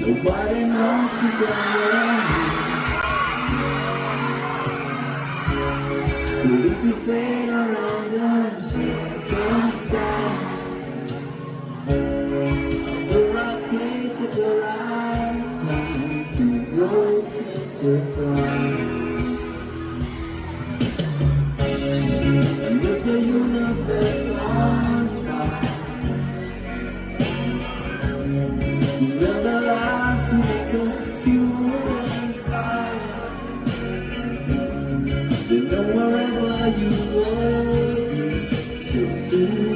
Nobody knows just why you're here. Will it be fate or random circumstance? The right place at the right time, two roads intertwine. And if the universe conspires to build a life so make us fuel and fire, then know wherever you will be, so too